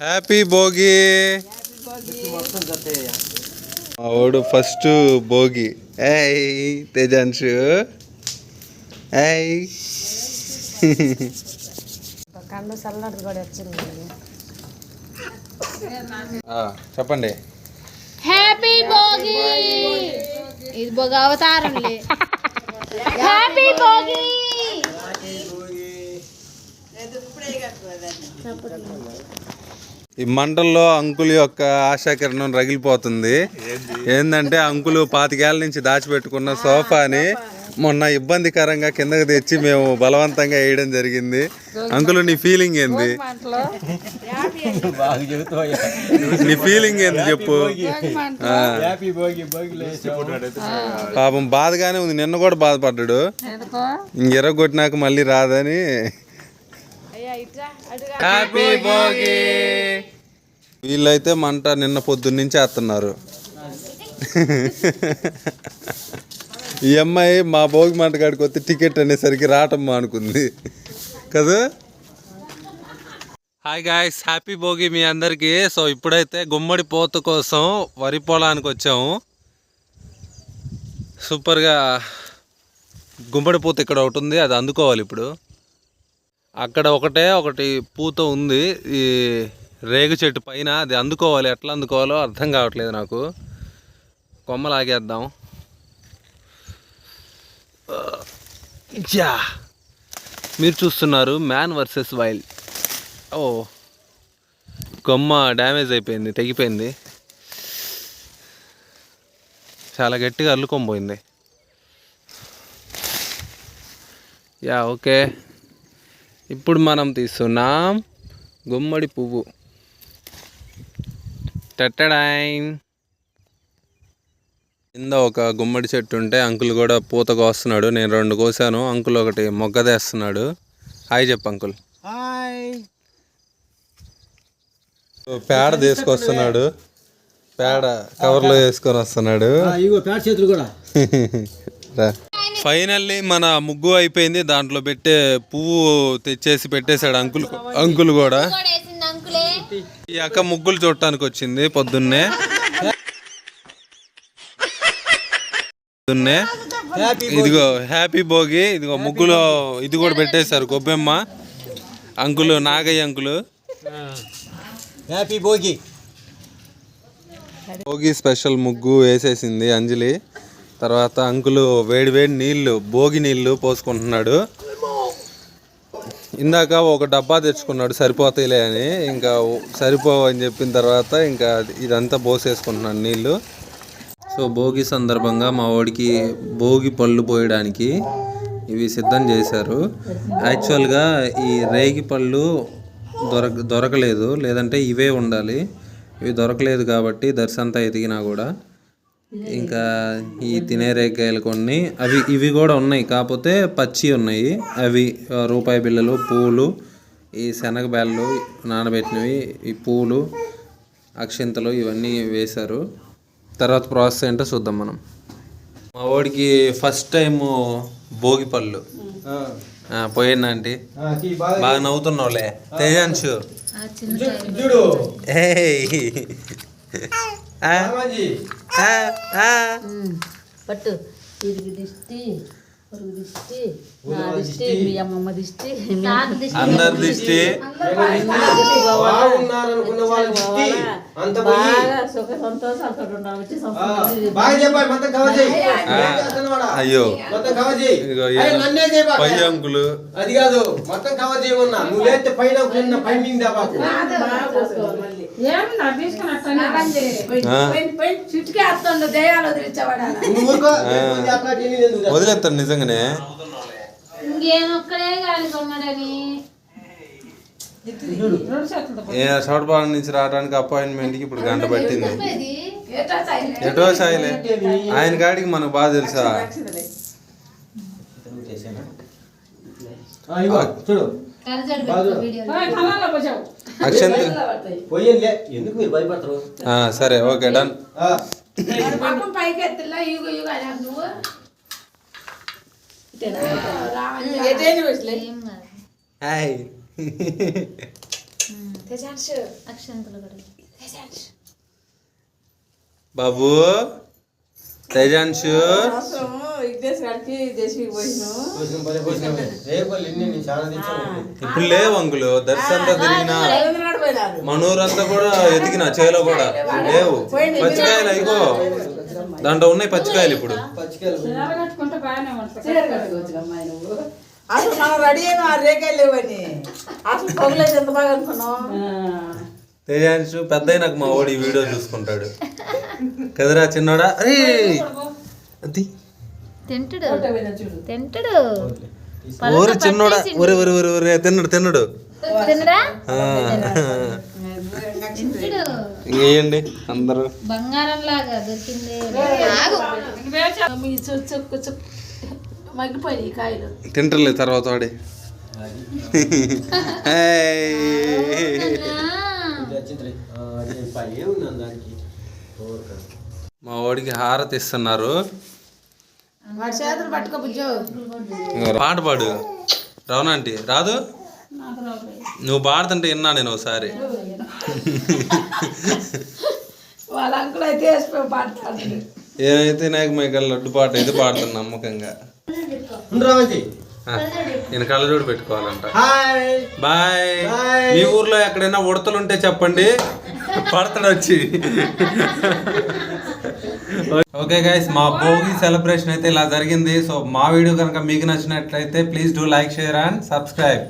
Happy Bhogi. వాడు first Bhogi. ఏయ్ తేజాన్షు ఏయ్ చెప్పండి. హ్యాపీ భోగి. ఇది భోగి అవతారం. హ్యాపీ భోగి. ఈ మంటల్లో అంకుల్ యొక్క ఆశాకిరణం రగిలిపోతుంది. ఏంటంటే అంకులు 25 ఏళ్ళ నుంచి దాచిపెట్టుకున్న సోఫాని మొన్న ఇబ్బందికరంగా కిందకి తెచ్చి మేము బలవంతంగా వేయడం జరిగింది. అంకుల్ నీ ఫీలింగ్ ఏంది? నీ ఫీలింగ్ ఏంది చెప్పు. పాపం బాధగానే ఉంది. నిన్న కూడా బాధపడ్డాడు. ఎర్రగొట్టినాక మళ్ళీ రాదని. హ్యాపీ భోగి. వీళ్ళైతే మంట నిన్న పొద్దున్నుంచి వేస్తున్నారు. ఈ అమ్మాయి మా భోగి మంట కాడికి వస్తే టికెట్ అనేసరికి రావటం అనుకుంది కదా. హాయ్ గాయ్స్, హ్యాపీ భోగి మీ అందరికీ. సో ఇప్పుడైతే గుమ్మడి పోత కోసం వరి పొలానికి వచ్చాము. సూపర్గా గుమ్మడి పూత ఇక్కడ ఒకటి ఉంది, అది అందుకోవాలి. ఇప్పుడు అక్కడ ఒకటి పూత ఉంది ఈ రేగు చెట్టు పైన, అది అందుకోవాలి. ఎట్లా అందుకోవాలో అర్థం కావట్లేదు నాకు. కొమ్మలు ఆగేద్దాం. యా, మీరు చూస్తున్నారు మ్యాన్ వర్సెస్ వైల్డ్. ఓ కొమ్మ డ్యామేజ్ అయిపోయింది, తెగిపోయింది. చాలా గట్టిగా అల్లుకొనిపోయింది. యా ఓకే, ఇప్పుడు మనం తీస్తున్నాం గుమ్మడి పువ్వు. టట్టడాయిన్. కింద ఒక గుమ్మడి చెట్టు ఉంటే అంకుల్ కూడా పూత కోస్తున్నాడు. నేను 2 కోసాను, అంకుల్ ఒకటి మొగ్గదేస్తున్నాడు. హాయ్ చెప్పు అంకుల్. పేడ తీసుకొస్తున్నాడు, పేడ కవర్లో వేసుకొని వస్తున్నాడు. ఫైనల్లీ మన ముగ్గు అయిపోయింది. దాంట్లో పెట్టే పువ్వు తెచ్చేసి పెట్టేశాడు అంకుల్ కూడా. ఈ అక్క ముగ్గులు చూడటానికి వచ్చింది పొద్దున్నే. ఇదిగో హ్యాపీ భోగి. ఇదిగో ముగ్గులో ఇది కూడా పెట్టేశారు, గొబ్బెమ్మ. Uncle Nagayya uncle happy Bhogi. Bhogi special ముగ్గు వేసేసింది అంజలి. తర్వాత అంకులు వేడి నీళ్ళు, భోగి నీళ్ళు పోసుకుంటున్నాడు. ఇందాక ఒక డబ్బా తెచ్చుకున్నాడు సరిపోతాయిలే అని. ఇంకా సరిపోవని చెప్పిన తర్వాత ఇంకా ఇదంతా పోసేసుకుంటున్నాడు నీళ్ళు. సో భోగి సందర్భంగా మా వాడికి భోగి పళ్ళు పోయడానికి ఇవి సిద్ధం చేశారు. యాక్చువల్గా ఈ రేగి పళ్ళు దొరకలేదు, లేదంటే ఇవే ఉండాలి. ఇవి దొరకలేదు కాబట్టి దర్శంతా ఎదిగినా కూడా ఇంకా ఈ తినే రేకాయలు కొన్ని ఇవి కూడా ఉన్నాయి, కాకపోతే పచ్చి ఉన్నాయి. అవి రూపాయి బిళ్ళలు, పూలు, ఈ శనగ బెల్లు నానబెట్టినవి, ఈ పూలు, అక్షింతలు ఇవన్నీ వేశారు. తర్వాత ప్రాసెస్ ఏంటో చూద్దాం మనం. మా వాడికి ఫస్ట్ టైము భోగి పళ్ళు పోయింది ఆంటీ. బాగా నవ్వుతున్నావులే తేజాన్షు. పట్టు తిరిగి దిష్టి, పొరుగు దిష్టి, నా దిష్టి, మీ అమ్మమ్మ దిష్టి, అందరి దిష్టి, అయ్యో పై అంకులు అది కాదు మొత్తం కవర్ చేయమన్నా. నువ్వు లేస్తే పైన వదిలేస్తాను నిజంగానే. చోటపాలెం నుంచి రావడానికి అపాయింట్మెంట్కి ఇప్పుడు గంట పట్టింది. ఎటో సాయిలే ఆయన కాడికి మనకు బాగా తెలుసా. చూడు సరే ఓకే డన్. అక్షంతలు కూడా బాబు తేజాన్షు ఇప్పుడు లేవు అంకులు దర్శనంతా తిరిగినా మనూరంతా కూడా ఎతికిన చేలో కూడా లేవు పచ్చికాయలు అయిగో దాంట్లో ఉన్నాయి పచ్చికాయలు ఇప్పుడు అసలు మనం రెడీ అయినా ఆ రేకాయలు లేవని అసలు పొగలేదు ఎంత బాగా అనుకున్నాం. తేజాన్షు పెద్ద నాకు మా ఓడి వీడియో చూసుకుంటాడు కదరా చిన్నోడా అరే అది తింటాడు ఊరు చిన్నోడా ఒరే ఒరే ఒరే ఒరే తిన్నాడు తిన్నాడు తినడా ఇంకేయండి అందరూ బంగారం లాగా దొరికింది మగ్గిపోయి కాయలు తింటలే తర్వాత వాడి మా వాడికి హారతి ఇస్తున్నారు వాడి చేతులు పట్టుకో బుజ్జో. పాట పాడు రావునంటీ రాదు నువ్వు పాడుతుంటే విన్నా నేను ఒకసారి వాళ్ళ అంకులు అయితే వేసిపోయి పాడతాడు. ఏమైతే నాకు మీ లడ్డు పాట అయితే పాడుతున్నా నమ్మకంగా నేను కళ్ళజోడు పెట్టుకోవాలంట బాయ్ మీ ఊర్లో ఎక్కడైనా ఉడతలు ఉంటే చెప్పండి పడతాడు వచ్చి ఓకే గైస్ మా భోగి సెలబ్రేషన్ అయితే ఇలా జరిగింది సో మా వీడియో కనుక మీకు నచ్చినట్లయితే please do like share and subscribe